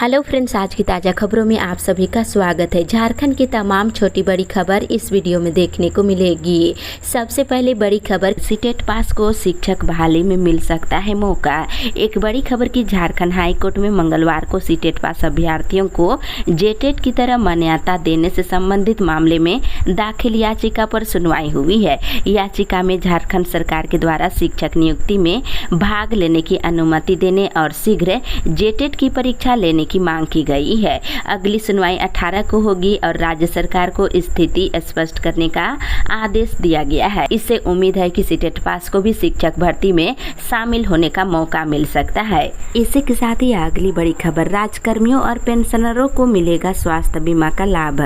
Hello friends, आज की ताज़ा खबरों में आप सभी का स्वागत है। झारखंड की तमाम छोटी बड़ी खबर इस वीडियो में देखने को मिलेगी। सबसे पहले बड़ी खबर, सीटेट पास को शिक्षक बहाली में मिल सकता है मौका। एक बड़ी खबर की झारखंड हाई कोर्ट में मंगलवार को सीटेट पास अभ्यर्थियों को जेटेट की तरह मान्यता देने से संबंधित मामले में दाखिल याचिका पर सुनवाई हुई है। याचिका में झारखंड सरकार के द्वारा शिक्षक नियुक्ति में भाग लेने की अनुमति देने और शीघ्र जेटेट की परीक्षा लेने की मांग की गई है। अगली सुनवाई 18 को होगी और राज्य सरकार को स्थिति स्पष्ट करने का आदेश दिया गया है। इससे उम्मीद है कि सीटेट पास को भी शिक्षक भर्ती में शामिल होने का मौका मिल सकता है। इसी के साथ ही अगली बड़ी खबर, राजकर्मियों और पेंशनरों को मिलेगा स्वास्थ्य बीमा का लाभ।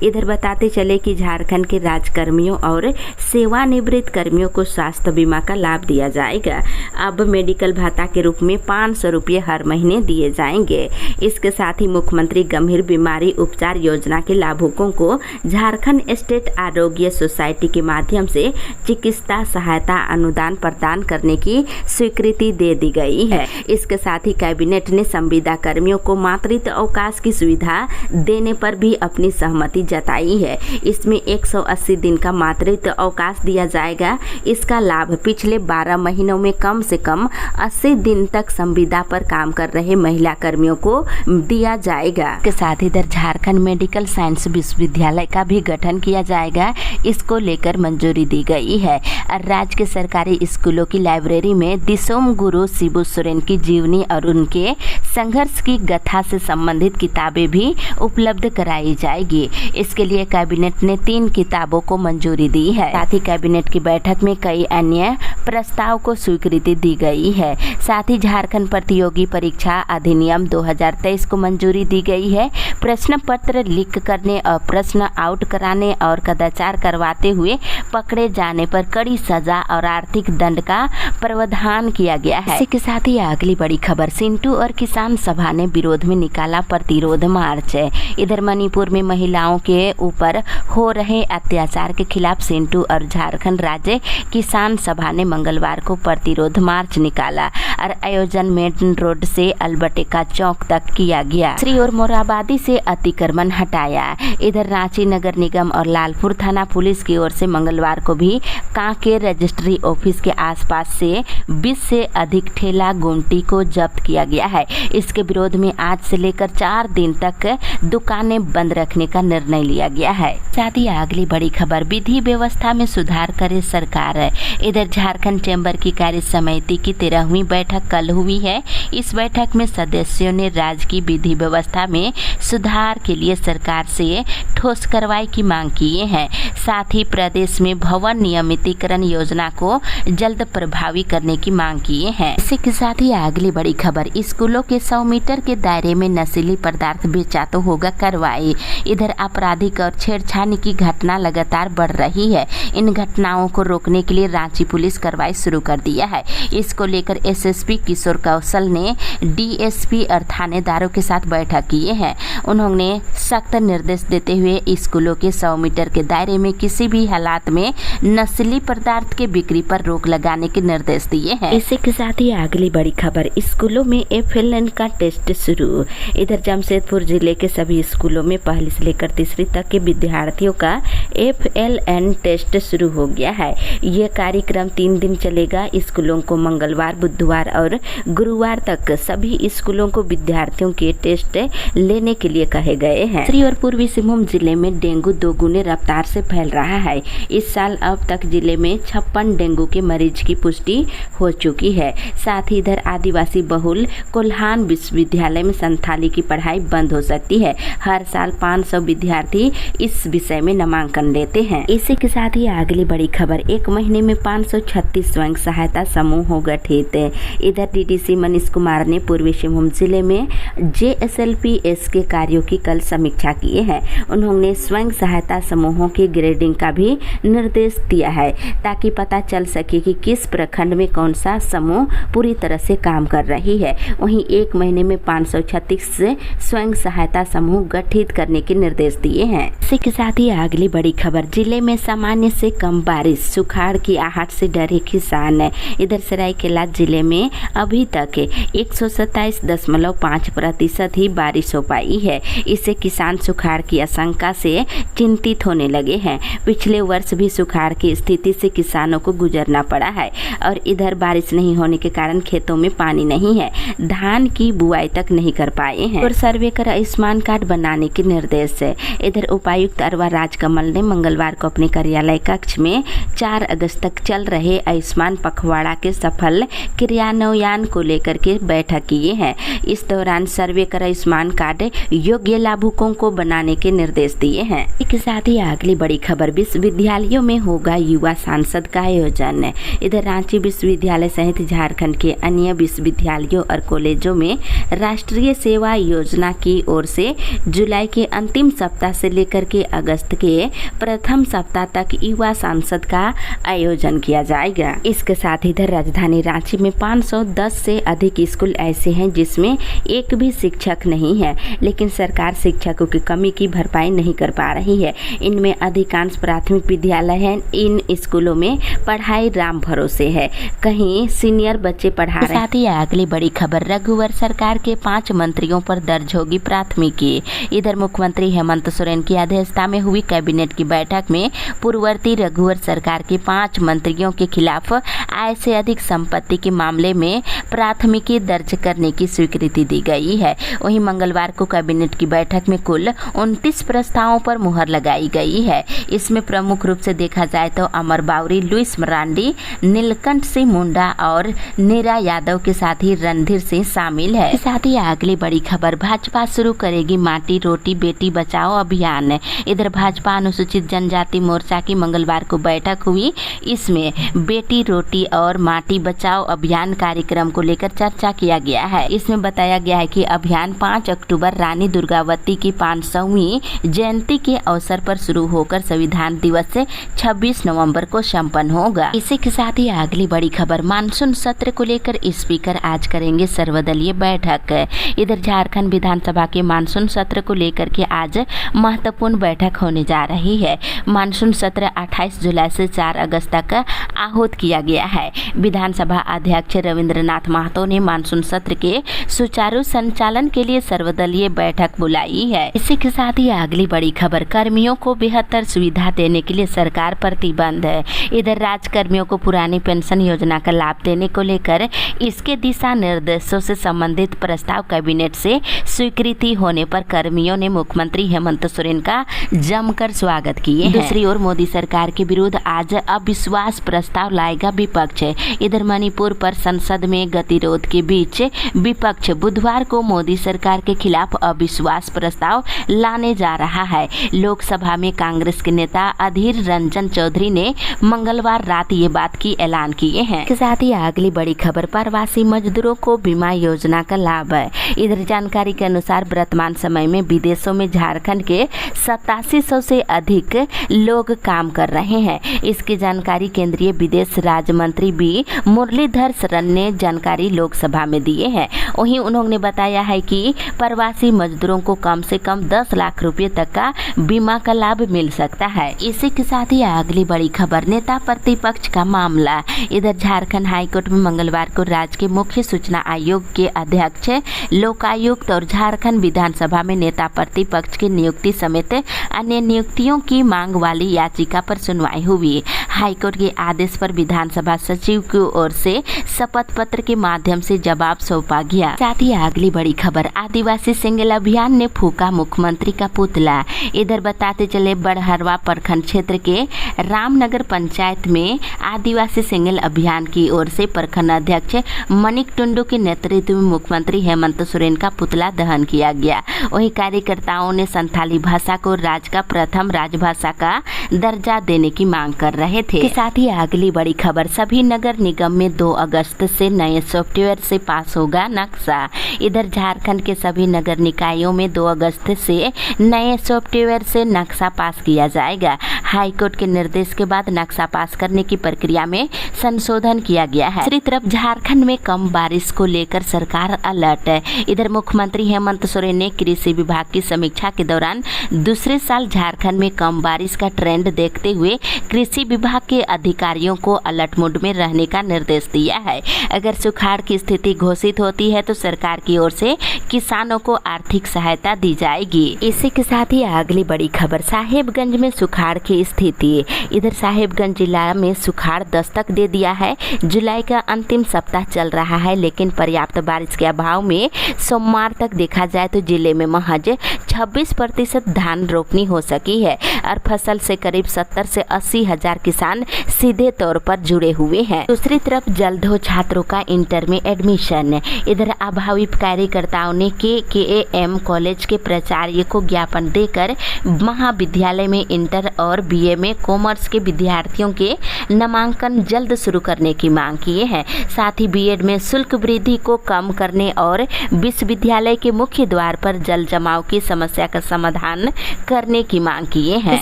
इधर बताते चले कि झारखंड के राजकर्मियों और सेवानिवृत्त कर्मियों को स्वास्थ्य बीमा का लाभ दिया जाएगा। अब मेडिकल भत्ता के रूप में 500 रुपये हर महीने दिए जाएंगे। इसके साथ ही मुख्यमंत्री गंभीर बीमारी उपचार योजना के लाभुकों को झारखंड स्टेट आरोग्य सोसाइटी के माध्यम से चिकित्सा सहायता अनुदान प्रदान करने की स्वीकृति दे दी गई है। इसके साथ ही कैबिनेट ने संविदा कर्मियों को मातृत्व अवकाश की सुविधा देने पर भी अपनी सहमति जताई है। इसमें 180 दिन का मातृत्व अवकाश दिया जाएगा। इसका लाभ पिछले 12 महीनों में कम से कम 80 दिन तक संविदा पर काम कर रहे महिला कर्मियों को दिया जाएगा। इसके साथ ही इधर झारखंड मेडिकल साइंस विश्वविद्यालय का भी गठन किया जाएगा। इसको लेकर मंजूरी दी गई है। राज्य के सरकारी स्कूलों की लाइब्रेरी में दिसोम गुरु शिबू सोरेन की जीवनी और उनके संघर्ष की गाथा से संबंधित किताबें भी उपलब्ध कराई जाएगी। इसके लिए कैबिनेट ने 3 किताबों को मंजूरी दी है। साथ ही कैबिनेट की बैठक में कई अन्य प्रस्ताव को स्वीकृति दी गई है। साथ ही झारखंड प्रतियोगी परीक्षा अधिनियम 2023 को मंजूरी दी गई है। प्रश्न पत्र लीक करने और प्रश्न आउट कराने और कदाचार करवाते हुए पकड़े जाने पर कड़ी सजा और आर्थिक दंड का प्रावधान किया गया है। इसी के साथ ही अगली बड़ी खबर, सिंटू और किसान सभा ने विरोध में निकाला प्रतिरोध मार्च। इधर मणिपुर में महिलाओं के ऊपर हो रहे अत्याचार के खिलाफ सिंटू और झारखंड राज्य किसान सभा ने मंगलवार को प्रतिरोध मार्च निकाला और आयोजन मेन रोड से अल्बर्टेका चौक तक किया गया। श्री और मोराबादी से अतिक्रमण हटाया। इधर रांची नगर निगम और लालपुर थाना पुलिस की ओर से मंगलवार को भी कांके रजिस्ट्री ऑफिस के आसपास से 20 से अधिक ठेला गुमटी को जब्त किया गया है। इसके विरोध में आज से लेकर 4 दिन तक दुकानें बंद रखने का निर्णय लिया गया है। साथ ही अगली बड़ी खबर, विधि व्यवस्था में सुधार करे सरकार। इधर झारखंड चैम्बर की कार्य समिति की 13वीं बैठक कल हुई है। इस बैठक में सदस्यों ने राज्य की विधि व्यवस्था में सुधार के लिए सरकार से ठोस कार्रवाई की मांग किए हैं। साथ ही प्रदेश में भवन नियमितीकरण योजना को जल्द प्रभावी करने की मांग किए हैं। इसी के साथ ही अगली बड़ी खबर, स्कूलों के 100 मीटर के दायरे में नशीली पदार्थ बेचा तो होगा कार्रवाई। इधर आपराधिक और छेड़छाड़ की घटना लगातार बढ़ रही है। इन घटनाओं को रोकने के लिए रांची पुलिस कार्रवाई शुरू कर दिया है। इसको लेकर एसएसपी किशोर कौशल ने डीएसपी और थानेदारों के साथ बैठक किए हैं। उन्होंने सख्त निर्देश देते हुए स्कूलों के 100 मीटर के दायरे में किसी भी हालात में नशीली पदार्थ के बिक्री पर रोक लगाने के निर्देश दिए हैं। इसी के साथ ही अगली बड़ी खबर, स्कूलों में FLN का टेस्ट शुरू। इधर जमशेदपुर जिले के सभी स्कूलों में पहली से लेकर तीसरी तक के विद्यार्थियों का FLN टेस्ट शुरू हो गया है। यह कार्यक्रम 3 दिन चलेगा। स्कूलों को मंगलवार, बुधवार और गुरुवार तक सभी स्कूलों को विद्यार्थियों के टेस्ट लेने के लिए कहे गए हैं। उत्तरी और पूर्वी सिंहभूम जिले में डेंगू दोगुने रफ्तार से फैल रहा है। इस साल अब तक जिले में 56 डेंगू के मरीज की पुष्टि हो चुकी है। साथ ही इधर आदिवासी बहुल कोल्हान विश्वविद्यालय में संथाली की पढ़ाई बंद हो सकती है। हर साल 500 विद्यार्थी इस विषय में नामांकन लेते हैं। इसी के साथ ही अगली बड़ी खबर, 1 महीने में 536 स्वयं सहायता समूह हो गठित। इधर डीडीसी मनीष कुमार ने पूर्वी सिंहभूम जिले में JSLPS के कार्यों की कल समीक्षा किए हैं। उन्होंने स्वयं सहायता समूहों की ग्रेडिंग का भी निर्देश दिया है ताकि पता चल सके कि किस प्रखंड में कौन सा समूह पूरी तरह से काम कर रही है। वहीं 1 महीने में 536 स्वयं सहायता समूह गठित करने के निर्देश दिए हैं। इसी के साथ ही अगली बड़ी खबर, जिले में सामान्य से कम बारिश, सुखाड़ की आहट से डरे किसान। इधर सरायकेला जिले में अभी तक 127.5 10% ही बारिश हो पाई है। इससे किसान सुखाड़ की आशंका से चिंतित होने लगे हैं। पिछले वर्ष भी सुखाड़ की स्थिति से किसानों को गुजरना पड़ा है और इधर बारिश नहीं होने के कारण खेतों में पानी नहीं है, धान की बुआई तक नहीं कर पाए हैं और सर्वे कर आयुष्मान कार्ड बनाने के निर्देश है। इधर उपायुक्त अरवा राजकमल ने मंगलवार को अपने कार्यालय कक्ष में 4 अगस्त तक चल रहे आयुष्मान पखवाड़ा के सफल क्रियान्वयन को लेकर के बैठक किए हैं। इस दौरान सर्वे कर आयुष्मान कार्ड योग्य लाभुकों को बनाने के निर्देश दिए हैं। इसके साथ ही अगली बड़ी खबर, विश्वविद्यालयों में होगा युवा सांसद का आयोजन। इधर रांची विश्वविद्यालय सहित झारखंड के अन्य विश्वविद्यालयों और कॉलेजों में राष्ट्रीय सेवा योजना की ओर से जुलाई के अंतिम सप्ताह से लेकर के अगस्त के प्रथम सप्ताह तक युवा सांसद का आयोजन किया जाएगा। इसके साथ इधर राजधानी रांची में 510 से अधिक स्कूल ऐसे हैं जिसमें एक भी शिक्षक नहीं है, लेकिन सरकार शिक्षकों की कमी की भरपाई नहीं कर पा रही है। इनमें अधिकांश प्राथमिक विद्यालय हैं। इन स्कूलों में पढ़ाई राम भरोसे है, कहीं सीनियर बच्चे पढ़ा रहे हैं। साथ ही अगली बड़ी खबर, रघुवर सरकार के 5 मंत्रियों पर दर्ज होगी प्राथमिकी। इधर मुख्यमंत्री हेमंत सोरेन की अध्यक्षता में हुई कैबिनेट की बैठक में पूर्ववर्ती रघुवर सरकार के 5 मंत्रियों के खिलाफ आय से अधिक संपत्ति के मामले में प्राथमिकी दर्ज करने की स्वीकृति दी गई है। वहीं मंगलवार को कैबिनेट की बैठक में कुल 29 प्रस्तावों पर मुहर लगाई गई है। इसमें प्रमुख रूप से देखा जाए तो अमर बावरी, लुइस मरांडी, नीलकंठ सिंह मुंडा और नीरा यादव के साथ ही रणधीर सिंह शामिल है। साथ ही अगली बड़ी खबर, भाजपा शुरू करेगी माटी रोटी बेटी बचाओ अभियान। इधर भाजपा अनुसूचित जनजाति मोर्चा की मंगलवार को बैठक हुई। इसमें बेटी रोटी और माटी बचाओ अभियान कार्यक्रम को लेकर चर्चा किया गया है। इसमें बताया गया है कि अभियान 5 अक्टूबर रानी दुर्गावती की 500वीं जयंती के अवसर पर शुरू होकर संविधान दिवस से 26 नवंबर को संपन्न होगा। इसी के साथ ही अगली बड़ी खबर, मानसून सत्र को लेकर स्पीकर आज करेंगे सर्वदलीय बैठक। इधर झारखंड विधानसभा के मानसून सत्र को लेकर के आज महत्वपूर्ण बैठक होने जा रही है। मानसून सत्र 28 जुलाई से 4 अगस्त तक आहूत किया गया है। विधानसभा अध्यक्ष रविंद्रनाथ महतो ने मानसून सत्र के सुचारू संचालन के लिए सर्वदलीय बैठक बुलाई है। इसी के साथ ही अगली बड़ी खबर, कर्मियों को बेहतर सुविधा देने के लिए सरकार प्रतिबद्ध है। इधर राज्यकर्मियों को पुरानी पेंशन योजना का लाभ देने को लेकर इसके दिशा निर्देशों से संबंधित प्रस्ताव कैबिनेट से स्वीकृति होने पर कर्मियों ने मुख्यमंत्री हेमंत सोरेन का जमकर स्वागत किए हैं। दूसरी ओर मोदी सरकार के विरुद्ध आज अविश्वास प्रस्ताव लाएगा विपक्ष। इधर मणिपुर पर संसद में गतिरोध के बीच विपक्ष बुधवार को मोदी सरकार के खिलाफ अविश्वास प्रस्ताव लाने जा रहा है। लोकसभा में कांग्रेस के नेता अधीर रंजन चौधरी ने मंगलवार रात ये बात की ऐलान किए हैं। इसके साथ ही अगली बड़ी खबर, प्रवासी मजदूरों को बीमा योजना का लाभ है। इधर जानकारी के अनुसार वर्तमान समय में विदेशों में झारखंड के 8700 से अधिक लोग काम कर रहे हैं। इसकी जानकारी केंद्रीय विदेश राज्य मंत्री बी मुरलीधर शरण ने जानकारी लोकसभा में दिए हैं। वहीं उन्होंने बताया है कि प्रवासी मजदूरों को कम से कम 10 लाख रुपए तक का बीमा का लाभ मिल सकता है। इसी के साथ ही अगली बड़ी खबर, नेता प्रतिपक्ष का मामला। इधर झारखंड हाईकोर्ट में मंगलवार को राज्य के मुख्य सूचना आयोग के अध्यक्ष, लोकायुक्त और झारखंड विधानसभा में नेता प्रतिपक्ष की नियुक्ति समेत अन्य नियुक्तियों की मांग वाली याचिका पर सुनवाई हुई। हाईकोर्ट के आदेश पर विधानसभा सचिव की ओर से शपथ पत्र के माध्यम से जवाब सौंपा गया। साथ ही अगली बड़ी खबर, आदिवासी सिंगल अभियान ने फूका मुख्यमंत्री का पुतला। इधर बताते चले, बड़हरवा प्रखंड क्षेत्र के रामनगर पंचायत में आदिवासी सिंगल अभियान की ओर से प्रखंड अध्यक्ष मनिक टुंडू के नेतृत्व में मुख्यमंत्री हेमंत सोरेन का पुतला दहन किया गया। वहीं कार्यकर्ताओं ने संथाली भाषा को राज्य का प्रथम राजभाषा का दर्जा देने की मांग कर रहे थे। साथ ही अगली बड़ी खबर, सभी नगर निगम में 2 अगस्त से नए सॉफ्टवेयर से पास होगा नक्शा। इधर झारखंड के सभी नगर निकायों में 2 अगस्त से नए सॉफ्टवेयर से नक्शा पास किया जाएगा। हाईकोर्ट के निर्देश के बाद नक्शा पास करने की प्रक्रिया में संशोधन किया गया है। दूसरी तरफ झारखंड में कम बारिश को लेकर सरकार अलर्ट। इधर मुख्यमंत्री हेमंत सोरेन ने कृषि विभाग की समीक्षा के दौरान दूसरे साल झारखंड में कम बारिश का ट्रेंड देखते हुए कृषि विभाग के अधिकारियों को अलर्ट मोड में रहने का निर्देश दिया है। अगर सुखाड़ की स्थिति घोषित होती है तो सरकार की ओर से किसानों को आर्थिक सहायता दी जाएगी। इसी के साथ ही अगली बड़ी खबर, साहेबगंज में सुखाड़ की स्थिति। इधर साहेबगंज जिला में सुखाड़ दस्तक दे दिया है। जुलाई का अंतिम सप्ताह चल रहा है, लेकिन पर्याप्त बारिश के अभाव में सोमवार तक देखा जाए तो जिले में महज 26% धान रोपनी हो सकी है और फसल से करीब 70 से 80 हजार किसान सीधे तौर पर जुड़े हुए हैं। दूसरी तरफ जल्द हो छात्रों का इंटर में एडमिशन। इधर अभावित कार्यकर्ताओं ने KKM कॉलेज के प्राचार्य को ज्ञापन देकर महाविद्यालय में इंटर और BA में कॉमर्स के विद्यार्थियों के नामांकन जल्द शुरू करने की मांग किए हैं। साथ ही BEd में शुल्क वृद्धि को कम करने और विश्वविद्यालय के मुख्य द्वार पर जल जमाव की समस्या का समाधान करने की मांग किए हैं।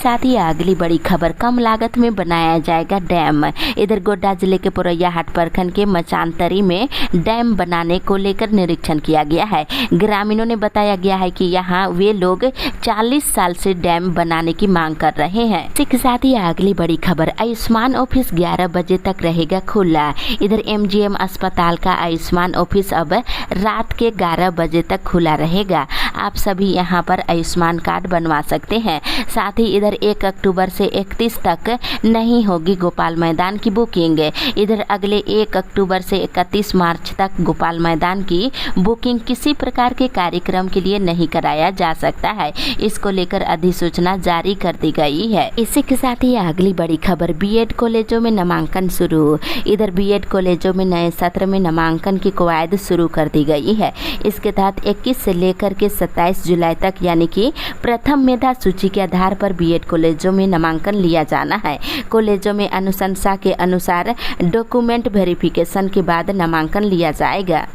साथ ही अगली बड़ी खबर, कम लागत में बनाया जाएगा डैम। इधर गोड्डा जिले के पुरैयाहाट प्रखंड के मचानतरी में डैम बनाने को लेकर निरीक्षण किया गया है। ग्रामीणों ने बताया गया है कि यहाँ वे लोग 40 साल से डैम बनाने की मांग कर रहे हैं। इसी के साथ ही अगली बड़ी खबर, आयुष्मान ऑफिस 11 बजे तक रहेगा खुला। इधर MGM अस्पताल का आयुष्मान ऑफिस अब रात के 11 बजे तक खुला रहेगा। आप सभी यहाँ पर आयुष्मान कार्ड बनवा सकते हैं। साथ ही इधर 1 अक्टूबर से 31 तक नहीं होगी गोपाल मैदान की बुकिंग। इधर अगले 1 अक्टूबर से 31 मार्च तक गोपाल मैदान की बुकिंग किसी प्रकार के कार्यक्रम के लिए नहीं कराया जा सकता है। इसको लेकर अधिसूचना जारी कर दी गई है। इसी के साथ ही अगली बड़ी खबर, BEd कॉलेजों में नामांकन शुरू। इधर BEd कॉलेजों में नए सत्र में नामांकन की कवायद शुरू कर दी गई है। इसके तहत 21 से लेकर के 27 जुलाई तक यानी कि प्रथम मेधा सूची के आधार पर BEd कॉलेजों में नामांकन लिया जाना है। कॉलेजों में अनुशंसा के अनुसार डॉक्यूमेंट वेरिफिकेशन के बाद नामांकन लिया जाएगा।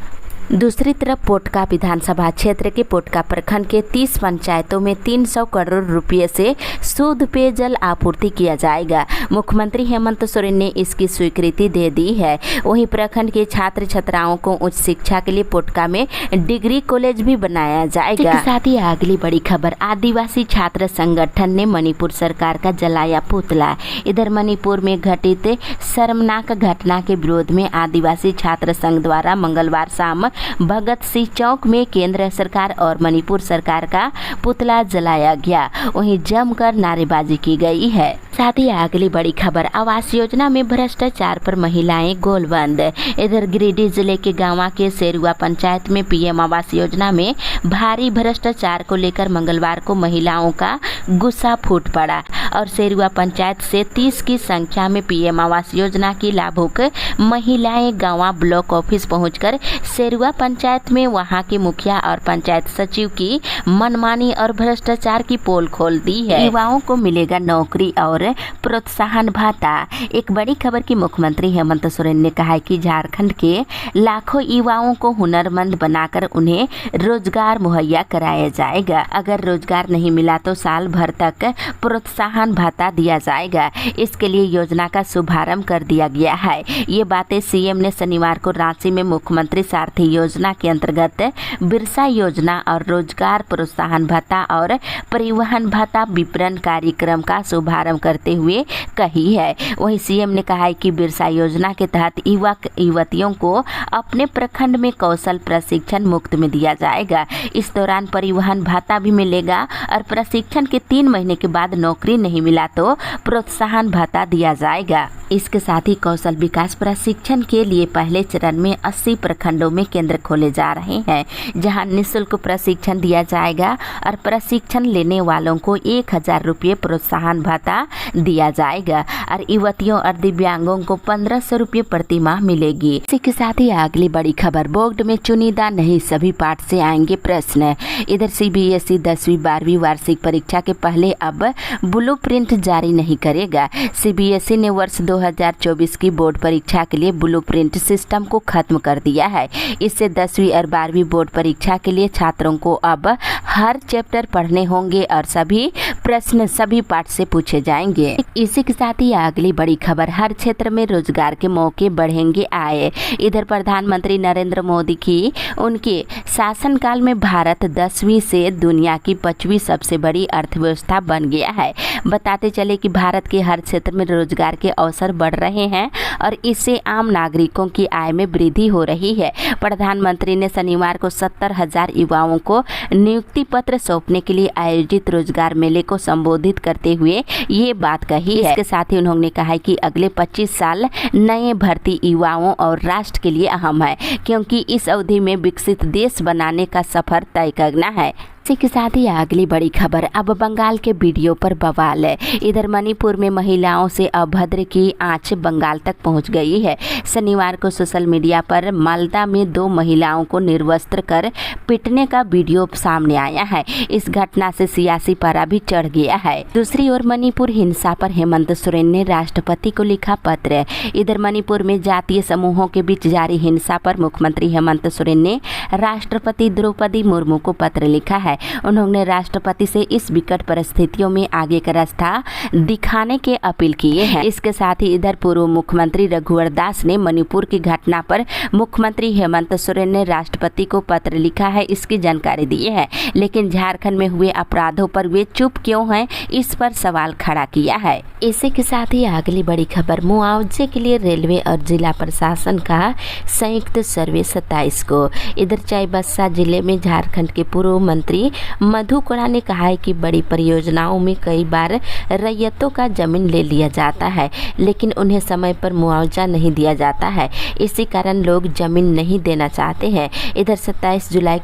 दूसरी तरफ पोटका विधानसभा क्षेत्र के पोटका प्रखंड के 30 पंचायतों में 300 करोड़ रुपये से शुद्ध पेयजल आपूर्ति किया जाएगा। मुख्यमंत्री हेमंत सोरेन ने इसकी स्वीकृति दे दी है। वहीं प्रखंड के छात्र छात्राओं को उच्च शिक्षा के लिए पोटका में डिग्री कॉलेज भी बनाया जाएगा। इसके साथ ही अगली बड़ी खबर, आदिवासी छात्र संगठन ने मणिपुर सरकार का जलाया पुतला। इधर मणिपुर में घटित शर्मनाक घटना के विरोध में आदिवासी छात्र संघ द्वारा मंगलवार शाम भगत सिंह चौक में केंद्र सरकार और मणिपुर सरकार का पुतला जलाया गया। वहीं जमकर नारेबाजी की गई है। साथ ही अगली बड़ी खबर, आवास योजना में भ्रष्टाचार पर महिलाएं गोलबंद। इधर गिरिडीह जिले के गांवा के सेरुआ पंचायत में PM आवास योजना में भारी भ्रष्टाचार को लेकर मंगलवार को महिलाओं का गुस्सा फूट पड़ा और सेरुआ पंचायत से 30 की संख्या में PM आवास योजना की लाभुक महिलाएं गांवा ब्लॉक ऑफिस पहुंचकर सेरुआ पंचायत में वहां के मुखिया और पंचायत सचिव की मनमानी और भ्रष्टाचार की पोल खोल दी है। युवाओं को मिलेगा नौकरी और प्रोत्साहन भाता। एक बड़ी खबर की मुख्यमंत्री हेमंत सोरेन ने कहा है कि झारखंड के लाखों युवाओं को हुनरमंद बनाकर उन्हें रोजगार मुहैया कराया जाएगा। अगर रोजगार नहीं मिला तो साल भर तक प्रोत्साहन भाता दिया जाएगा। इसके लिए योजना का शुभारंभ कर दिया गया है। ये बातें CM ने शनिवार को रांची में मुख्यमंत्री सारथी योजना के अंतर्गत बिरसा योजना और रोजगार प्रोत्साहन भाता और परिवहन भाता वितरण कार्यक्रम का शुभारंभ करते हुए कही है। वहीं CM ने कहा है कि बिरसा योजना के तहत युवक युवतियों को अपने प्रखंड में कौशल प्रशिक्षण मुफ्त में दिया जाएगा। इस दौरान परिवहन भाता भी मिलेगा और प्रशिक्षण के 3 महीने के बाद नौकरी नहीं मिला तो प्रोत्साहन भाता दिया जाएगा। इसके साथ ही कौशल विकास प्रशिक्षण के लिए पहले चरण में 80 प्रखंडों में केंद्र खोले जा रहे हैं, जहां निःशुल्क प्रशिक्षण दिया जाएगा और प्रशिक्षण लेने वालों को 1000 रुपये प्रोत्साहन भाता दिया जाएगा और युवतियों और दिव्यांगों को 1500 रुपये प्रति माह मिलेगी। इसी के साथ ही अगली बड़ी खबर, बोर्ड में चुनिंदा नहीं सभी पाठ से आएंगे प्रश्न। इधर CBSE 10वीं 12वीं वार्षिक परीक्षा के पहले अब ब्लूप्रिंट जारी नहीं करेगा। CBSE ने वर्ष 2024 की बोर्ड परीक्षा के लिए ब्लूप्रिंट सिस्टम को खत्म कर दिया है। इससे 10वीं और 12वीं बोर्ड परीक्षा के लिए छात्रों को अब हर चैप्टर पढ़ने होंगे और सभी प्रश्न सभी पाठ से पूछे जाएंगे। इसी के साथ ही अगली बड़ी खबर, हर क्षेत्र में रोजगार के मौके बढ़ेंगे आए। इधर प्रधानमंत्री नरेंद्र मोदी की उनके शासनकाल में भारत 10वीं से दुनिया की 5वीं सबसे बड़ी अर्थव्यवस्था बन गया है। बताते चले कि भारत के हर क्षेत्र में रोजगार के अवसर बढ़ रहे हैं और इससे आम नागरिकों की आय में वृद्धि हो रही है। प्रधानमंत्री ने शनिवार को 70,000 युवाओं को नियुक्ति पत्र सौंपने के लिए आयोजित रोजगार मेले को संबोधित करते हुए ये बात कही है। इसके साथ ही उन्होंने कहा है कि अगले 25 साल नए भर्ती युवाओं और राष्ट्र के लिए अहम है, क्योंकि इस अवधि में विकसित देश बनाने का सफर तय करना है। इसी के साथ ही अगली बड़ी खबर, अब बंगाल के वीडियो पर बवाल है। इधर मणिपुर में महिलाओं से अभद्र की आंच बंगाल तक पहुंच गई है। शनिवार को सोशल मीडिया पर मालदा में 2 महिलाओं को निर्वस्त्र कर पीटने का वीडियो सामने आया है। इस घटना से सियासी पारा भी चढ़ गया है। दूसरी ओर मणिपुर हिंसा पर हेमंत सोरेन ने राष्ट्रपति को लिखा पत्र। इधर मणिपुर में जातीय समूहों के बीच जारी हिंसा पर मुख्यमंत्री हेमंत सोरेन ने राष्ट्रपति द्रौपदी मुर्मू को पत्र लिखा है। उन्होंने राष्ट्रपति से इस विकट परिस्थितियों में आगे का रास्ता दिखाने की अपील की है। इसके साथ ही इधर पूर्व मुख्यमंत्री रघुवर दास ने मणिपुर की घटना पर मुख्यमंत्री हेमंत सोरेन ने राष्ट्रपति को पत्र लिखा है, इसकी जानकारी दी है। लेकिन झारखंड में हुए अपराधों पर वे चुप क्यों हैं, इस पर सवाल खड़ा किया है। इसी के साथ ही अगली बड़ी खबर, मुआवजे के लिए रेलवे और जिला प्रशासन का संयुक्त सर्वे 27 को। इधर चाईबासा जिले में झारखंड के पूर्व मंत्री मधु कोड़ा ने कहा है कि बड़ी परियोजनाओं में कई बार रैयतों का जमीन ले लिया जाता है, लेकिन उन्हें समय पर मुआवजा नहीं दिया जाता है। इसी कारण लोग जमीन नहीं देना चाहते हैं। इधर 27 जुलाई को